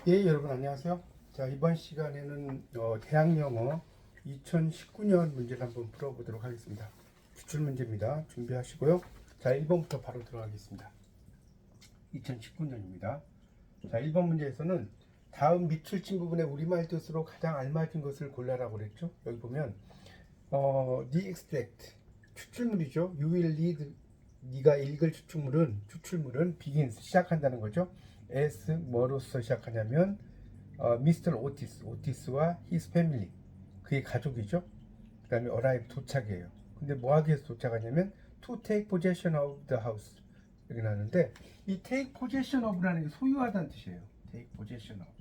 예, 여러분 안녕하세요. 자, 이번 시간에는 대학영어 2019년 문제를 한번 풀어보도록 하겠습니다. 기출 문제입니다. 준비하시고요. 자, 1번부터 바로 들어가겠습니다. 2019년입니다. 자, 1번 문제에서는 다음 밑줄친 부분에 우리말 뜻으로 가장 알맞은 것을 골라라고 그랬죠. 여기 보면 the exact 추출물이죠. You will read, 네가 읽을 추출물은 begins 시작한다는 거죠. as 뭐로서 시작하냐면 미스터 오티스와 his family, 그의 가족이죠. 그 다음에 arrive 도착이에요. 근데 뭐 하기 위해서 도착하냐면 to take possession of the house 이렇게 나오는데, 이 take possession of라는 게 소유하다는 뜻이에요. take possession of,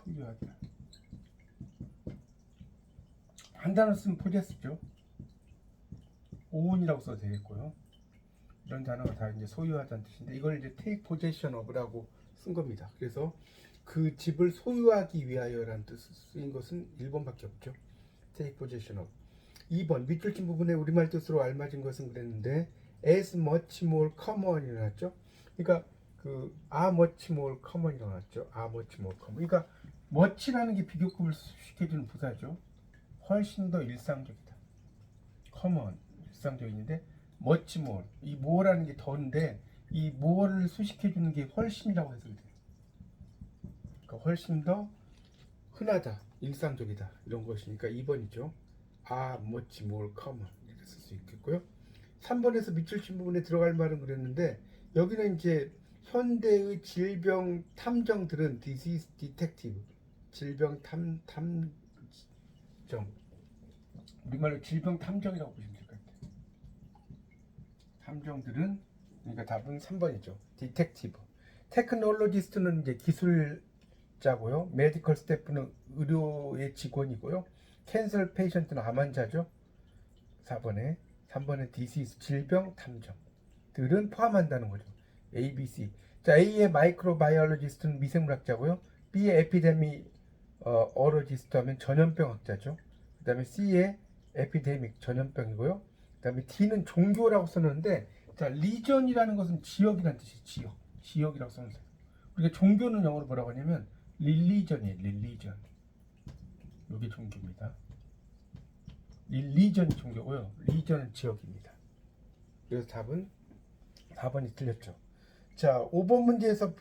소유하다. 한 단어 쓰면 possess죠. own이라고 써도 되겠고요. 이런 단어가 다 이제 소유하다는 뜻인데, 이걸 이제 take possession of라고 쓴 겁니다. 그래서 그 집을 소유하기 위하여라는 뜻으로 쓰인 것은 1번밖에 없죠. take possession of. 2번 밑줄친 부분에 우리말 뜻으로 알맞은 것은 그랬는데 as much more common이 나왔죠. 그러니까 그 are much more common이 나왔죠. are much more common. 그러니까 much라는 게 비교급을 시켜주는 부사죠. 훨씬 더 일상적이다. common, 일상적인데 much more, 이 more라는 게 더인데 이 more를 수식해주는 게 훨씬이라고 해석이 돼요. 그러니까 훨씬 더 흔하다, 일상적이다, 이런 것이니까 2번이죠. are much more common 이렇게 쓸 수 있겠고요. 3번에서 밑줄친 부분에 들어갈 말은 그랬는데, 여기는 이제 현대의 질병 탐정들은 disease detective, 질병 탐정, 우리말로 질병 탐정이라고 보시면 될 것 같아요. 탐정들은, 그러니까 답은 3번이죠. 디텍티브. 테크놀로지스트는 이제 기술자고요. 메디컬 스태프는 의료의 직원이고요. 캔서 페이션트는 암 환자죠. 3번에 디시스, 질병 탐정들은 포함한다는 거죠. A, B, C. 자, A의 마이크로바이올로지스트는 미생물학자고요. B의 에피데미 어로지스트 하면 전염병 학자죠. 그 다음에 C의 에피데믹, 전염병이고요. 그 다음에 D는 종교라고 썼는데, 자, 리전이라는 것은 지역이라는 뜻이에요. 지역이라고 썼어요. 우리가 종교는 영어로 뭐라고 하냐면 릴리전이에요. 릴리전. 이게 종교입니다. 릴리전이 종교고요. 리전은 지역입니다. 그래서 답은 4번이 틀렸죠. 자, 5번 문제에서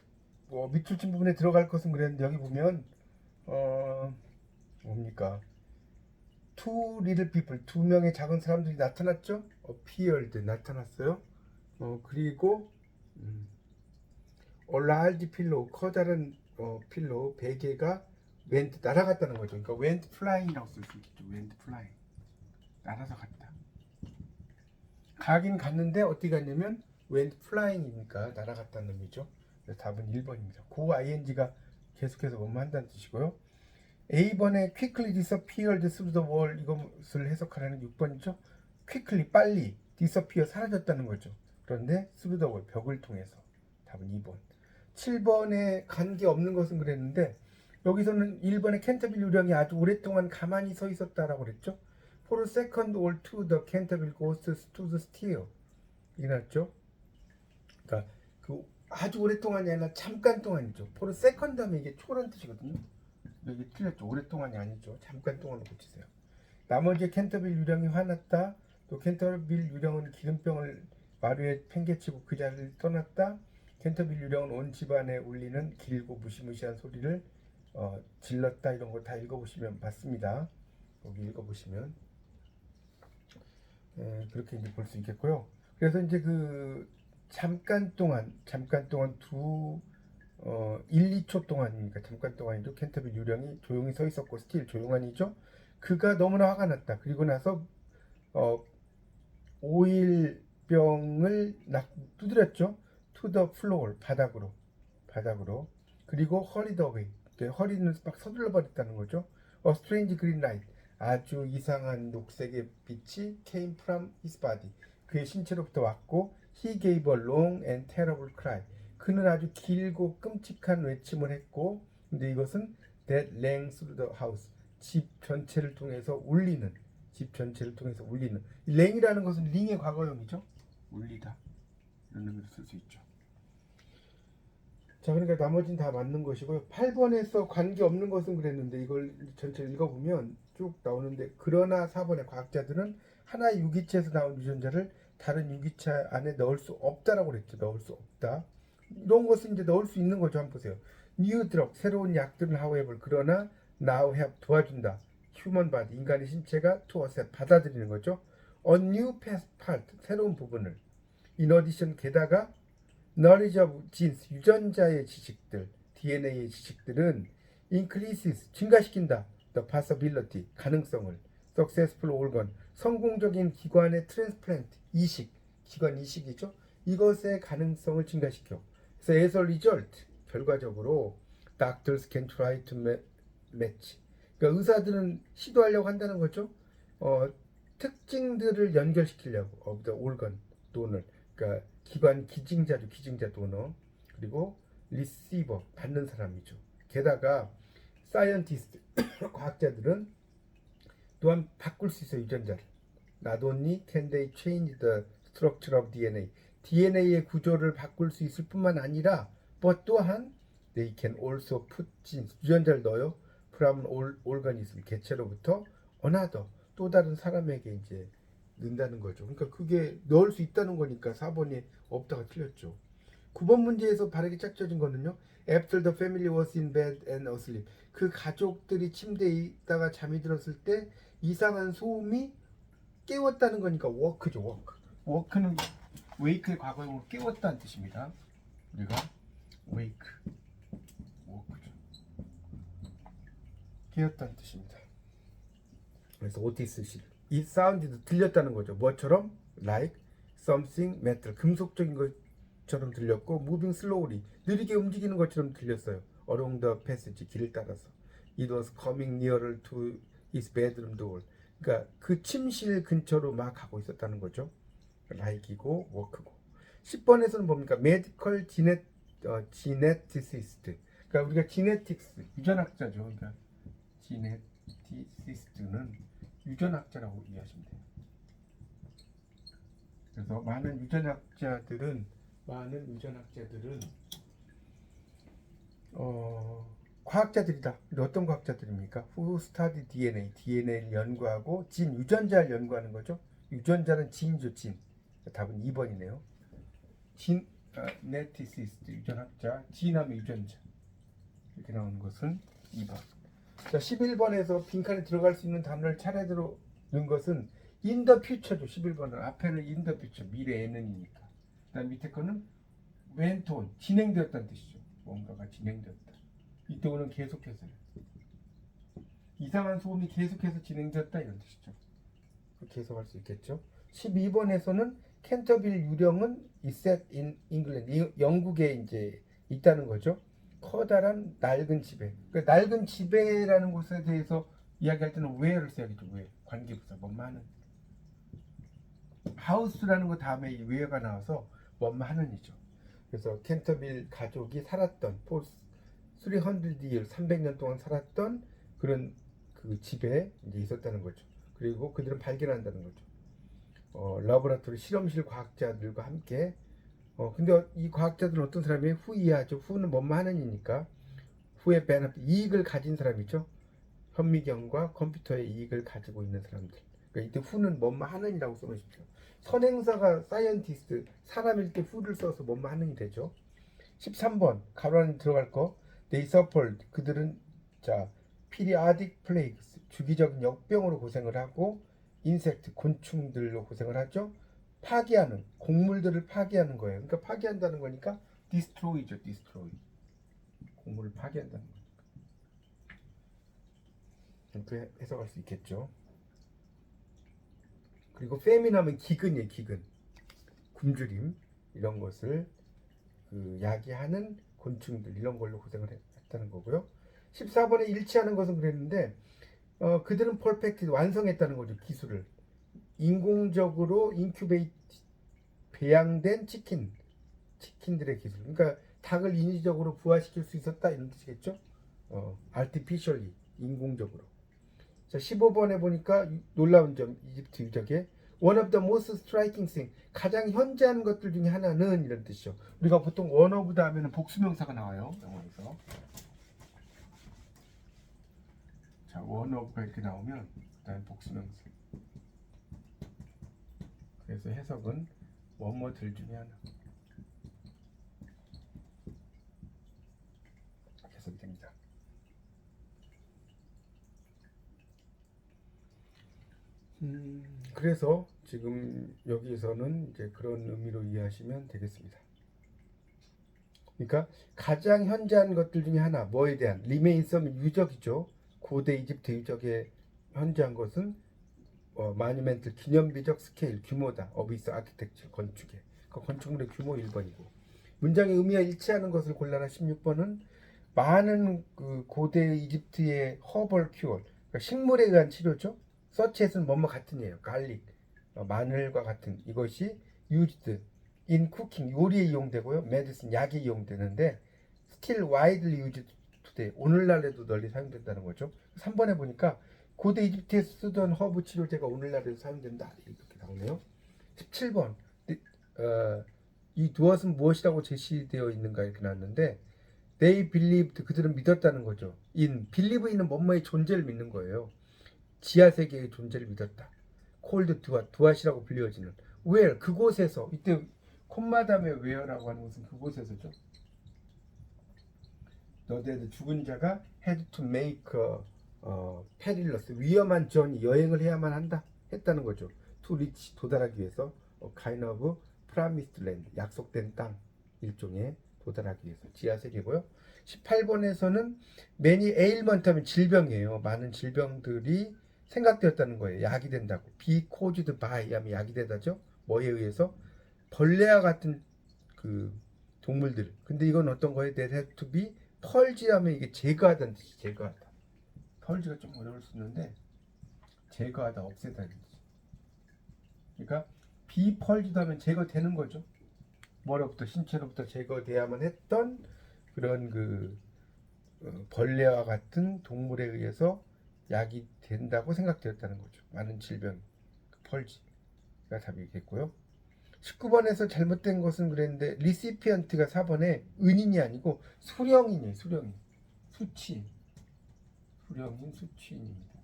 밑줄친 부분에 들어갈 것은 그랬는데, 여기 보면 뭡니까? Two little people, 두 명의 작은 사람들이 나타났죠. appeared, 나타났어요. 그리고 a large pillow, 커다란 필로우, 베개가 went, 날아갔다는 거죠. 그러니까 went flying이라고 쓸 수 있겠죠. went flying, 날아서 갔다. 가긴 갔는데 어떻게 갔냐면 went flying이니까 날아갔다는 의미죠. 그래서 답은 1번입니다. 고 ing가 계속해서 뭐뭐 한다는 뜻이고요. A번에 quickly disappeared through the wall, 이것을 해석하라는 6번이죠. quickly, 빨리, disappear, 사라졌다는 거죠. 그런데 through the wall, 벽을 통해서. 답은 2번. 7번에 관계없는 것은 그랬는데, 여기서는 1번의 캔터빌 유령이 아주 오랫동안 가만히 서 있었다라고 그랬죠. For a second or two the Canterville ghost stood still, 이게 나왔죠. 그러니까 그 아주 오랫동안이 아니라 잠깐 동안이죠. For a second 하면 이게 초란 뜻이거든요. 여기 틀렸죠. 오랫동안이 아니죠. 잠깐 동안으로 고치세요. 나머지 캔터빌 유령이 화났다. 또 캔터빌 유령은 기름병을 마루에 팽개치고 그 자리를 떠났다. 캔터빌 유령은 온 집안에 울리는 길고 무시무시한 소리를 질렀다. 이런 거 다 읽어보시면 맞습니다. 여기 읽어보시면 그렇게 이제 볼 수 있겠고요. 그래서 이제 그 잠깐 동안 1, 2초 동안이니까 잠깐 동안이죠. 캔터빌 유령이 조용히 서 있었고 스틸 조용한이죠. 그가 너무나 화가 났다. 그리고 나서 오일병을 두드렸죠. to the floor, 바닥으로. 그리고 hurried away, 허리는 막 서둘러 버렸다는 거죠. A strange green light, 아주 이상한 녹색의 빛이 came from his body, 그의 신체로부터 왔고 he gave a long and terrible cry, 그는 아주 길고 끔찍한 외침을 했고, 근데 이것은 that rang through the house, 집 전체를 통해서 울리는, 랭이라는 것은 링의 과거형이죠. 울리다, 이런 의미로 쓸 수 있죠. 자, 그러니까 나머지는 다 맞는 것이고요. 8번에서 관계 없는 것은 그랬는데 이걸 전체를 읽어보면 쭉 나오는데, 그러나 4번의 과학자들은 하나의 유기체에서 나온 유전자를 다른 유기체 안에 넣을 수 없다라고 그랬죠. 넣을 수 없다. 이런 것은 이제 넣을 수 있는 거죠. 한번 보세요. New drug, 새로운 약들을 however, 그러나 now have, 도와준다. Human body, 인간의 신체가 to accept, 받아들이는 거죠. A new part, 새로운 부분을. In addition, 게다가 knowledge of genes, 유전자의 지식들, DNA의 지식들은 increases, 증가시킨다. The possibility, 가능성을. Successful organ, 성공적인 기관의 transplant, 이식, 기관 이식이죠. 이것의 가능성을 증가시켜. 그래서 as a result, 결과적으로 doctors can try to match. 그러니까 의사들은 시도하려고 한다는 거죠. 특징들을 연결시키려고 of the organ, 돈을. 그러니까 기관 기증자죠. 기증자 도너. 그리고 리시버, 받는 사람이죠. 게다가 사이언티스트, 과학자들은 또한 바꿀 수 있어요. 유전자를. Not only can they change the structure of DNA, DNA의 구조를 바꿀 수 있을 뿐만 아니라 but 또한 they can also put genes, 유전자를 넣어요. from organism, 개체로부터 another, 또 다른 사람에게 이제 넣는다는 거죠. 그러니까 그게 넣을 수 있다는 거니까 4번이 없다가 틀렸죠. 9번 문제에서 바르게 짝져진 거는요. After the family was in bed and asleep. 그 가족들이 침대에 있다가 잠이 들었을 때 이상한 소음이 깨웠다는 거니까 워크죠. 워크. 워크는 웨이크의 과거형으로 깨웠다는 뜻입니다. 우리가 웨이크, 워크죠. 깨웠다는 뜻입니다. 그래서 오티스 이 사운드도 들렸다는 거죠. 뭐처럼? Like something metal, 금속적인 것처럼 들렸고, moving slowly, 느리게 움직이는 것처럼 들렸어요. Along the passage, 길을 따라서. It was coming nearer to his bedroom door. 그러니까 그 침실 근처로 막 가고 있었다는 거죠. like이고 work고. 10번에서는 뭡니까? medical geneticist. 그러니까 우리가 genetics, 유전학자죠. 그러니까 geneticist는 유전학자라고 이해하시면 돼요. 그래서 많은 유전학자들은 과학자들이다. 어떤 과학자들입니까? Who study DNA, DNA를 연구하고 진, 유전자를 연구하는 거죠. 유전자는 진이죠, 진. 답은 2번이네요. geneticist, 유전학자, 진하면 유전자. 이렇게 나오는 것은 2번. 자, 11번에서 빈칸에 들어갈 수 있는 단어를 차례대로 넣은 것은 in the future죠. 11번은 앞에는 in the future, 미래에는이니까. 그다음 밑에 거는 went on, 진행되었다는 뜻이죠. 뭔가가 진행되었다. 이쪽은 계속해서요. 이상한 소음이 계속해서 진행되었다 이런 뜻이죠. 그렇게 해석할 수 있겠죠. 12번에서는 캔터빌 유령은 is set in England, 영국에 이제 있다는 거죠. 커다란 낡은 지배. 그러니까 낡은 지배라는 곳에 대해서 이야기할 때는 where를 써야겠죠. where. 관계부사. 뭐뭐하는. house라는 거 다음에 이 where가 나와서 뭐뭐하는이죠. 그래서 캔터빌 가족이 살았던 300 years, 300년 동안 살았던 그런 그 집에 이제 있었다는 거죠. 그리고 그들은 발견한다는 거죠. 라보라토리 실험실 과학자들과 함께. 근데 이 과학자들은 어떤 사람이에요? 후이하죠. 후는 뭐뭐 하는이니까. 후의 베네핏, 이익을 가진 사람이죠. 현미경과 컴퓨터의 이익을 가지고 있는 사람들. 그러니까 이때 후는 뭐뭐 하는이라고 써놓으십시오. 선행사가 사이언티스트, 사람일 때 후를 써서 뭐뭐 하는이 되죠. 13번 가로 안에 들어갈 거. They suffered, 그들은 자 periodic plagues, 주기적인 역병으로 고생을 하고, insect, 곤충들로 고생을 하죠. 파괴하는, 곡물들을 파괴하는 거예요. 그러니까 파괴한다는 거니까 destroy죠. destroy. 곡물을 파괴한다는 거니까. 이렇게 해석할 수 있겠죠. 그리고 famine 하면 기근이에요. 기근. 굶주림 이런 것을 야기하는 곤충들 이런 걸로 고생을 했다는 거고요. 14번에 일치하는 것은 그랬는데 그들은 퍼펙트, 완성했다는 거죠. 기술을. 인공적으로 인큐베이트, 배양된 치킨들의 기술. 그러니까 닭을 인위적으로 부화시킬 수 있었다 이런 뜻이겠죠. artificially, 인공적으로. 자, 15번에 보니까 놀라운 점, 이집트 유적에 one of the most striking thing, 가장 현재한 것들 중에 하나는 이런 뜻이죠. 우리가 보통 one of다 하면 복수명사가 나와요. 영어에서. 자, one of가 이렇게 나오면 그다음 복수명사. 그래서 해석은 뭐뭐들 중에 하나. 해석이 됩니다. 그래서 지금 여기에서는 이제 그런 의미로 이해하시면 되겠습니다. 그러니까 가장 현재한 것들 중에 하나, 뭐에 대한 remains 유적이죠. 고대 이집트 유적에 현재한 것은 마뉴멘트 기념비적 스케일 규모다. 어비스 아키텍처 건축의 그 건축물의 규모 1번이고 문장의 의미와 일치하는 것을 골라라 16번은 많은 그 고대 이집트의 허벌 큐어 그러니까 식물에 의한 치료죠. 서치에서는 뭐뭐 같은 예요. 갈릭 마늘과 같은 이것이 used in cooking 요리에 이용되고요. medicine 약에 이용되는데 still widely used today 오늘날에도 널리 사용된다는 거죠. 3번에 보니까 고대 이집트에서 쓰던 허브 치료제가 오늘날에도 사용된다 이렇게 나오네요. 17번 이 무엇은 무엇이라고 제시되어 있는가 이렇게 나왔는데 they believed 그들은 믿었다는 거죠. in believe 있는 뭐뭐의 존재를 믿는 거예요. 지하 세계의 존재를 믿었다. 콜드 두앗이라고 불려지는 where 그곳에서 이때 콤마 다음에 where라고 하는 것은 그곳에서죠. 너희들 죽은 자가 had to make perilous 위험한 journey 여행을 해야만 한다 했다는 거죠. to reach 도달하기 위해서 kind of promised land 약속된 땅 일종의 도달하기 위해서 지하 세계고요. 18번에서는 many ailment 하면 질병이에요. 많은 질병들이 생각되었다는 거예요. 약이 된다고. be caused by 하면 약이 되다죠. 뭐에 의해서? 벌레와 같은 그 동물들. 근데 이건 어떤 거예요? That had to be purged 하면 이게 제거하다는 뜻이 제거하다. purge가 좀 어려울 수 있는데 제거하다, 없애다는 뜻이. 그러니까 be purged 하면 제거되는 거죠. 뭐로부터 신체로부터 제거돼야만 했던 그런 그 벌레와 같은 동물에 의해서 약이 된다고 생각되었다는 거죠. 많은 질병, 펄지가 답이겠고요. 19번에서 잘못된 것은 그랬는데 리시피언트가 4번에 은인이 아니고 수령인이에요. 수령인, 수취인, 수령인, 수취인입니다.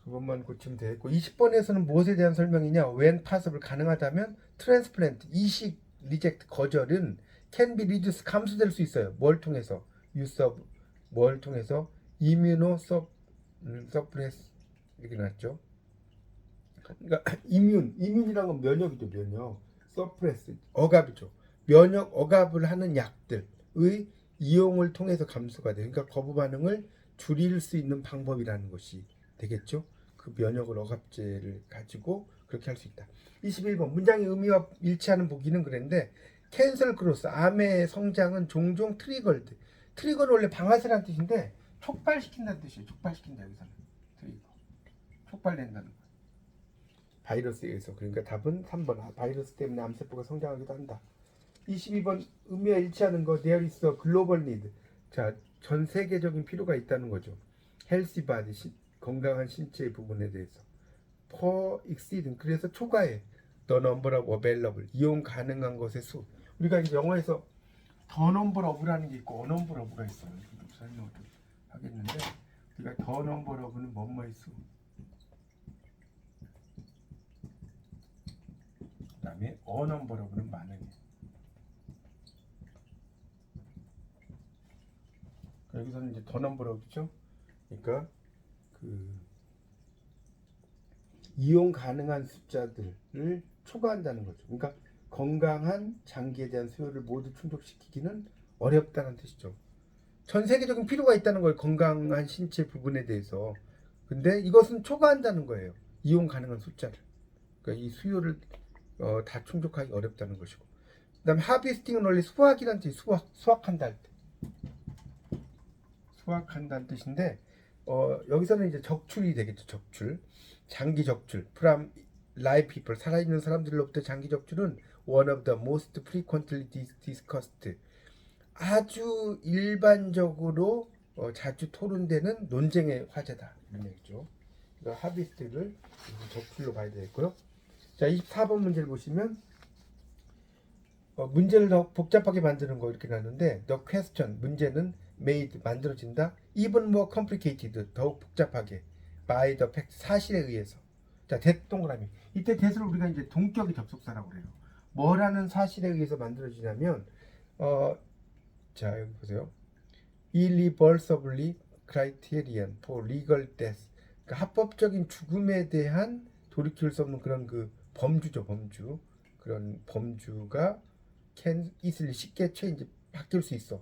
두 번만 고치면 되겠고 20번에서는 무엇에 대한 설명이냐? when possible 가능하다면 transplant 이식 리젝트 거절은 can be reduced 감소될 수 있어요. 뭘 통해서? use of 뭘 통해서? immunosuppress 이렇게 나왔죠. 그러니까 이뮨이란 건 면역이죠. 면역 suppress 억압이죠. 면역 억압을 하는 약들의 이용을 통해서 감소가 돼요. 그러니까 거부 반응을 줄일 수 있는 방법이라는 것이 되겠죠. 그 면역을 억압제를 가지고 그렇게 할 수 있다. 21번 문장의 의미와 일치하는 보기는 그랬는데 캔슬 크로스 암의 성장은 종종 트리거드 트리거는 원래 방아쇠라는 뜻인데 촉발시킨다는 뜻이에요. 촉발시킨다 여기서는 트리거 촉발된다는 거. 바이러스에 의해서 그러니까 답은 3번 바이러스 때문에 암세포가 성장하기도 한다. 22번 의미와 일치하는 거 there is a global need 자, 전 세계적인 필요가 있다는 거죠. healthy body 건강한 신체의 부분에 대해서 per exceed 그래서 초과해 the number of available 이용 가능한 것의 수 우리가 이제 영어에서 the number of라는 게 있고 a number of가 있어요. 좀 설명을 좀 하겠는데 우리가 the number of는 뭐뭐의 수 그 다음에 a number of는 많은 여기서는 이제 the number of이죠. 그러니까 그 이용 가능한 숫자들을 초과한다는 거죠. 그러니까 건강한 장기에 대한 수요를 모두 충족시키기는 어렵다는 뜻이죠. 전 세계적인 필요가 있다는 거예요. 건강한 신체 부분에 대해서. 근데 이것은 초과한다는 거예요. 이용 가능한 숫자를. 그러니까 이 수요를 다 충족하기 어렵다는 것이고. 그 다음에 하비스팅은 원래 수확이라는 뜻이 수확한다 할 때. 수확한다는 뜻인데 여기서는 이제 적출이 되겠죠. 적출. 장기 적출. from live people 살아있는 사람들로부터 장기 적출은 one of the most frequently discussed 아주 일반적으로 자주 토론되는 논쟁의 화제다 이런 얘기죠. 하비스트를 적필로 봐야 되겠고요. 자, 24번 문제를 보시면 문제를 더 복잡하게 만드는 거 이렇게 나는데 the question 문제는 made 만들어진다 even more complicated 더욱 복잡하게 by the fact 사실에 의해서. 자, that 동그라미. 이때 that을 우리가 이제 동격의 접속사라고 그래요. 뭐라는 사실에 의해서 만들어지냐면 자, 여기 보세요. irreversibly criterion for legal death. 그러니까 합법적인 죽음에 대한 돌이킬 수 없는 그런 그 범주죠, 범주. 그런 범주가 can easily 쉽게 이제 바뀔 수 있어.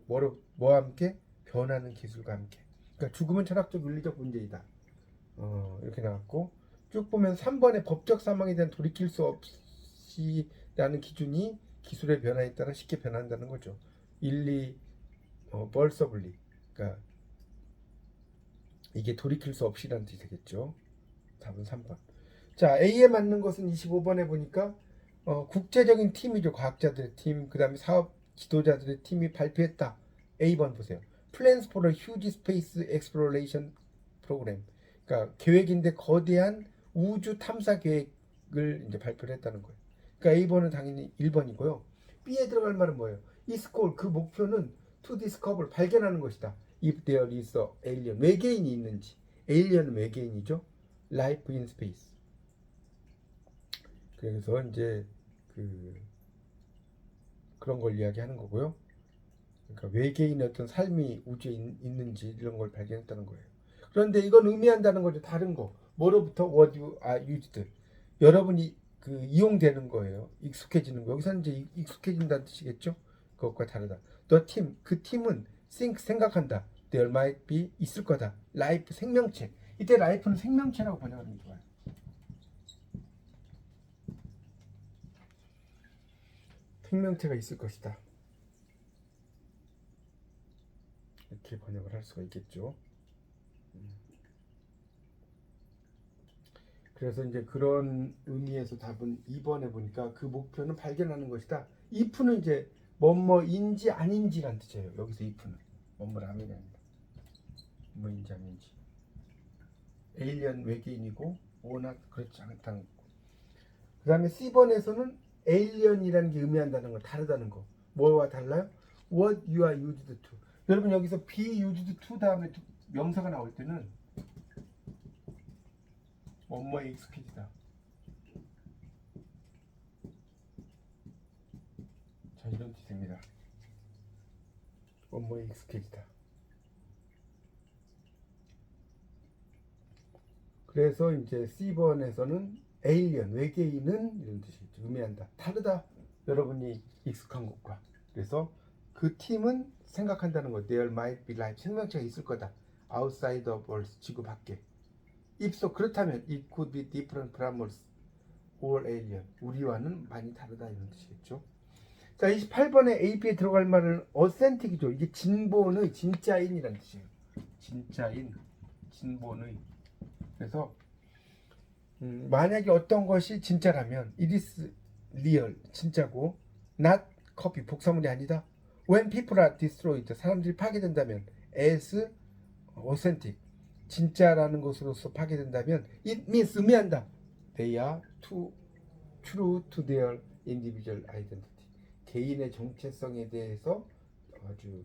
뭐와 함께? 변하는 기술과 함께. 그러니까 죽음은 철학적 윤리적 문제이다. 이렇게 나왔고 쭉 보면 3번의 법적 사망에 대한 돌이킬 수 없이라는 기준이 기술의 변화에 따라 쉽게 변한다는 거죠. irreversibly. 그러니까 이게 돌이킬 수 없이라는 뜻이 되겠죠. 답은 3번. 자, A에 맞는 것은 25번에 보니까 국제적인 팀이죠. 과학자들의 팀, 그 다음에 사업 지도자들의 팀이 발표했다. A번 보세요. Plans for a huge space exploration program. 그러니까 계획인데 거대한 우주 탐사 계획을 이제 발표를 했다는 거예요. 그러니까 A번은 당연히 1번이고요. B에 들어갈 말은 뭐예요? Its goal, 그 목표는 to discover, 발견하는 것이다. If there is a alien, 외계인이 있는지. alien은 외계인이죠. Life in space. 그래서 이제 그런 걸 이야기하는 거고요. 그러니까 외계인의 어떤 삶이 우주에 있는지 이런 걸 발견했다는 거예요. 그런데 이건 의미한다는 거죠. 다른 거. 뭐로부터 what you are used. 여러분이 이용되는 거예요. 익숙해지는 거. 여기서는 이제 익숙해진다는 뜻이겠죠. 그것과 다르다. The team, 그 팀은 think, 생각한다. There might be, 있을 거다. Life, 생명체. 이때 life는 생명체라고 번역하는 게 좋아요. 생명체가 있을 것이다. 이렇게 번역을 할 수가 있겠죠. 그래서 이제 그런 의미에서 답은 2번에 보니까 그 목표는 발견하는 것이다. if는 이제 뭐뭐인지 아닌지란 뜻이에요. 여기서 if는 뭐뭐라면이 아니다. 뭐인지 아닌지. 에일리언 외계인이고 워낙 그렇지 않다는 거. 그 다음에 C번에서는 에일리언이라는 게 의미한다는 거, 다르다는 거. 뭐와 달라요? What you are used to. 여러분 여기서 be used to 다음에 명사가 나올 때는 뭐뭐에 익숙해지다. 자, 이런 뜻입니다. 뭐뭐에 익숙해지다. 그래서 이제 C번에서는 에일리언, 외계인은 이런 뜻이겠죠. 의미한다. 다르다. 여러분이 익숙한 것과. 그래서 그 팀은 생각한다는 거. There might be life. 생명체가 있을 거다. Outside of Earth. 지구 밖에. If so, 그렇다면 it could be different from us or alien. 우리와는 많이 다르다 이런 뜻이겠죠. 자, 28번에 AP에 들어갈 말은 authentic이죠. 이게 진본의, 진짜인이라는 뜻이에요. 진짜인, 진본의. 그래서 만약에 어떤 것이 진짜라면 it is real, 진짜고 not copy, 복사물이 아니다. When people are destroyed, 사람들이 파괴된다면 as authentic, 진짜라는 것으로서 파괴된다면 it means 의미한다. They are true to their individual identity. 개인의 정체성에 대해서 아주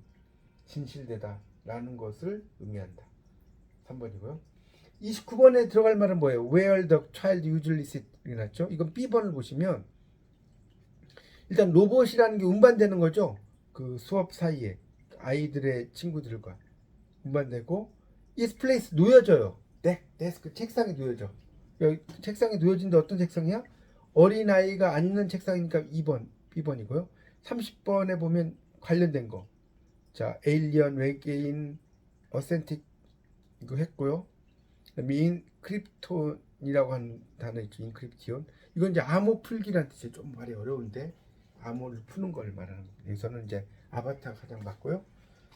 진실되다라는 것을 의미한다. 3번이고요. 29번에 들어갈 말은 뭐예요? Where the child usually sit. 이랬죠? 이건 B번을 보시면 일단 로봇이라는 게 운반되는 거죠. 그 수업 사이에 아이들의 친구들과 운반되고 is place 놓여져요. 데스크 책상에 놓여져. 여기 책상에 놓여진데 어떤 책상이야? 어린 아이가 앉는 책상이니까 2번 B번이고요. 30번에 보면 관련된 거. 자, 에일리언, 외계인, 어센틱 이거 했고요. 인크립톤이라고 하는 단어 있죠. 인크립티온. 이건 이제 암호 풀기라는 뜻이에요. 좀 말이 어려운데 암호를 푸는 걸 말하는 겁니다. 여기서는 이제 아바타가 가장 맞고요.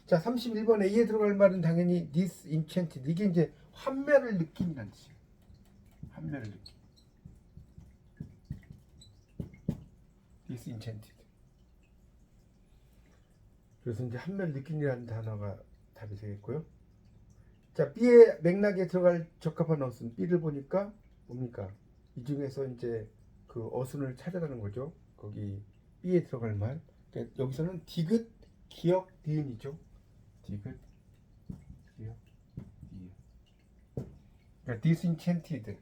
자, 31번 A에 들어갈 말은 당연히 disenchanted. 이게 이제 환멸을 느낀이라는 뜻이에요. 환멸을 느낀. disenchanted. 그래서 이제 환멸 느낀이라는 단어가 답이 되겠고요. 자, B의 맥락에 들어갈 적합한 어순 B를 보니까 뭡니까? 이 중에서 이제 그 어순을 찾아가는 거죠. 거기 B에 들어갈 말. 그러니까 여기서는 디귿, 기역, 니은이죠. 디귿, 기역, 니은. 그러니까 disenchanted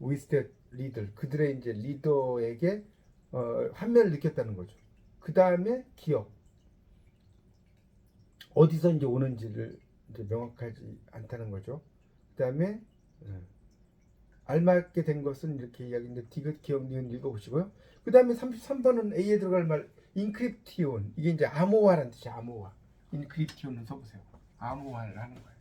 with the leader. 그들의 이제 리더에게 환멸을 느꼈다는 거죠. 그 다음에 기역. 어디서 이제 오는지를 이제 명확하지 않다는 거죠. 그 다음에 알맞게 된 것은 이렇게 이야기인데 디귿 기억 니은 읽어보시고요. 그 다음에 33번은 A에 들어갈 말 인크립티온. 이게 이제 암호화라는 뜻이야. 암호화. 인크립티온은 써보세요. 암호화를 하는 거예요.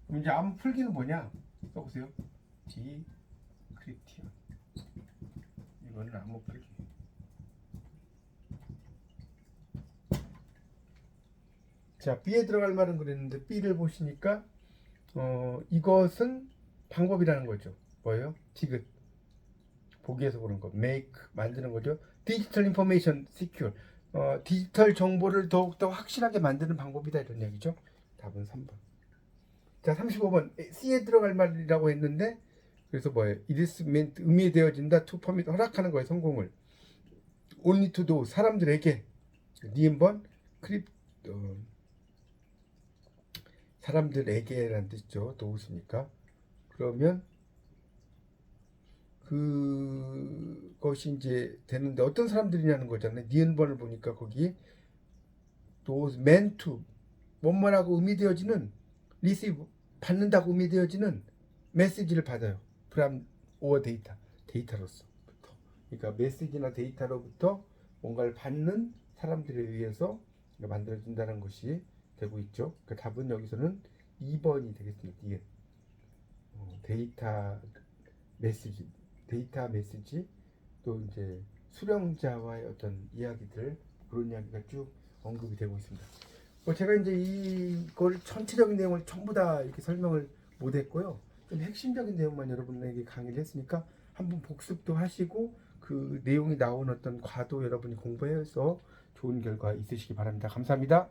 그럼 이제 암호 풀기는 뭐냐? 써보세요. 디크립티온. 이거는 암호 풀기. 자, B에 들어갈 말은 그랬는데 B를 보시니까 이것은 방법이라는 거죠. 뭐예요? 디귿. 보기에서 보는 거. make 만드는 거죠. 디지털 인포메이션 시큐어. 디지털 정보를 더욱더 확실하게 만드는 방법이다 이런 얘기죠. 답은 3번. 자, 35번. C에 들어갈 말이라고 했는데 그래서 뭐예요? It is meant 의미되어진다. to permit 허락하는 거예요. 성공을. only to do 사람들에게. 니은번 크립 사람들에게라는 뜻이죠. 도우스니까. 그러면 그것이 이제 되는데 어떤 사람들이냐는 거잖아요. 니은번을 보니까 거기 those meant to 뭐뭐라고 의미되어지는 receive 받는다고 의미되어지는 메시지를 받아요. from or 데이터로서. 그러니까 메시지나 데이터로부터 뭔가를 받는 사람들에 의해서 만들어진다는 것이 되고 있죠. 그 답은 여기서는 2번이 되겠습니다. 니은. 데이터 메시지 또 이제 수령자와의 어떤 이야기들 그런 이야기가 쭉 언급이 되고 있습니다. 제가 이제 이걸 전체적인 내용을 전부 다 이렇게 설명을 못했고요. 좀 핵심적인 내용만 여러분에게 강의를 했으니까 한번 복습도 하시고 그 내용이 나온 어떤 과도 여러분이 공부해서 좋은 결과 있으시기 바랍니다. 감사합니다.